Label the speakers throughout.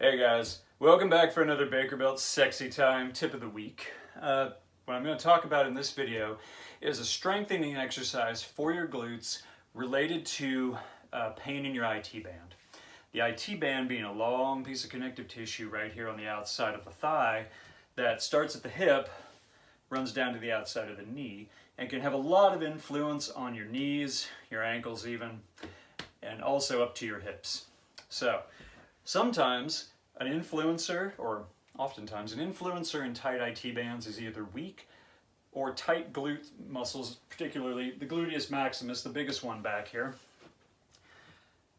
Speaker 1: Hey guys, welcome back for another Baker Belt Sexy Time Tip of the Week. What I'm going to talk about in this video is a strengthening exercise for your glutes related to pain in your IT band. The IT band being a long piece of connective tissue right here on the outside of the thigh that starts at the hip, runs down to the outside of the knee, and can have a lot of influence on your knees, your ankles even, and also up to your hips. So, sometimes an influencer, or oftentimes an influencer in tight IT bands is either weak or tight glute muscles, particularly the gluteus maximus, the biggest one back here.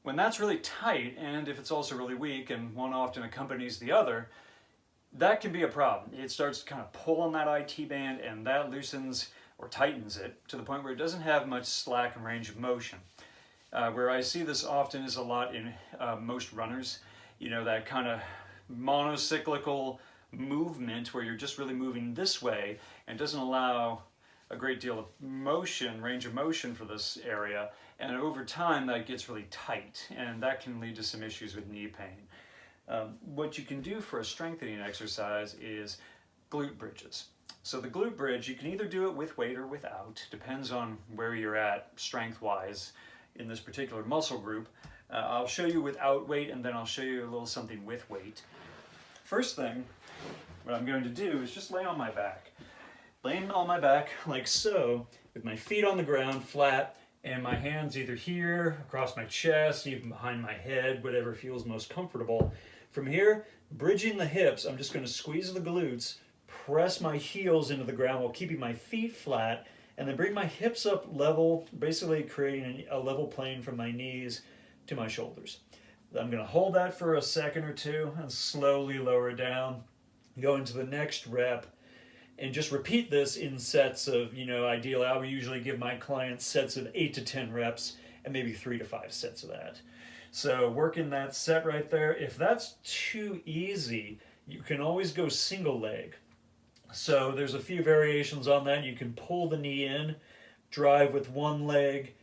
Speaker 1: When that's really tight, and if it's also really weak, and one often accompanies the other, that can be a problem. It starts to kind of pull on that IT band, and that loosens or tightens it to the point where it doesn't have much slack and range of motion. Where I see this often is a lot in most runners. You know, that kind of monocyclical movement where you're just really moving this way and doesn't allow a great deal of motion, range of motion for this area, and over time that gets really tight, and that can lead to some issues with knee pain. What you can do for a strengthening exercise is glute bridges. So the glute bridge, you can either do it with weight or without, depends on where you're at strength-wise in this particular muscle group. I'll show you without weight, and then I'll show you a little something with weight. First thing, what I'm going to do is just lay on my back. Laying on my back like so, with my feet on the ground flat, and my hands either here, across my chest, even behind my head, whatever feels most comfortable. From here, bridging the hips, I'm just going to squeeze the glutes, press my heels into the ground while keeping my feet flat, and then bring my hips up level, basically creating a level plane from my knees to my shoulders. I'm going to hold that for a second or two and slowly lower down, go into the next rep, and just repeat this in sets of, ideally I would usually give my clients sets of 8 to 10 reps and maybe 3 to 5 sets of that. So working that set right there. If that's too easy, you can always go single leg. So there's a few variations on that. You can pull the knee in, drive with one leg,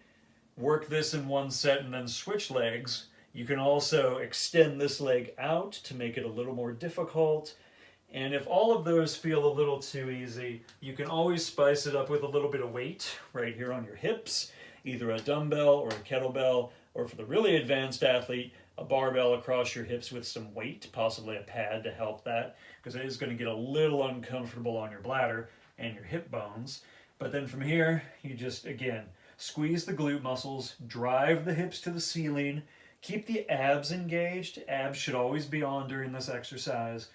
Speaker 1: work this in one set, and then switch legs. You can also extend this leg out to make it a little more difficult. And if all of those feel a little too easy, you can always spice it up with a little bit of weight right here on your hips, either a dumbbell or a kettlebell, or for the really advanced athlete, a barbell across your hips with some weight, possibly a pad to help that, because it is going to get a little uncomfortable on your bladder and your hip bones. But then from here, you just, again, squeeze the glute muscles, drive the hips to the ceiling, keep the abs engaged. Abs should always be on during this exercise.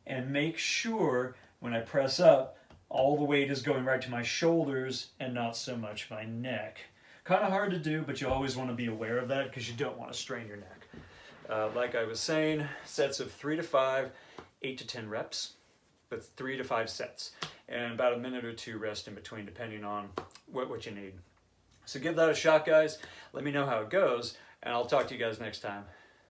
Speaker 1: And make sure when I press up, all the weight is going right to my shoulders and not so much my neck. Kind of hard to do, but you always want to be aware of that because you don't want to strain your neck. Like I was saying, sets of 3 to 5, 8 to 10 reps, but 3 to 5 sets. And about a minute or two rest in between, depending on what you need. So give that a shot, guys. Let me know how it goes, and I'll talk to you guys next time.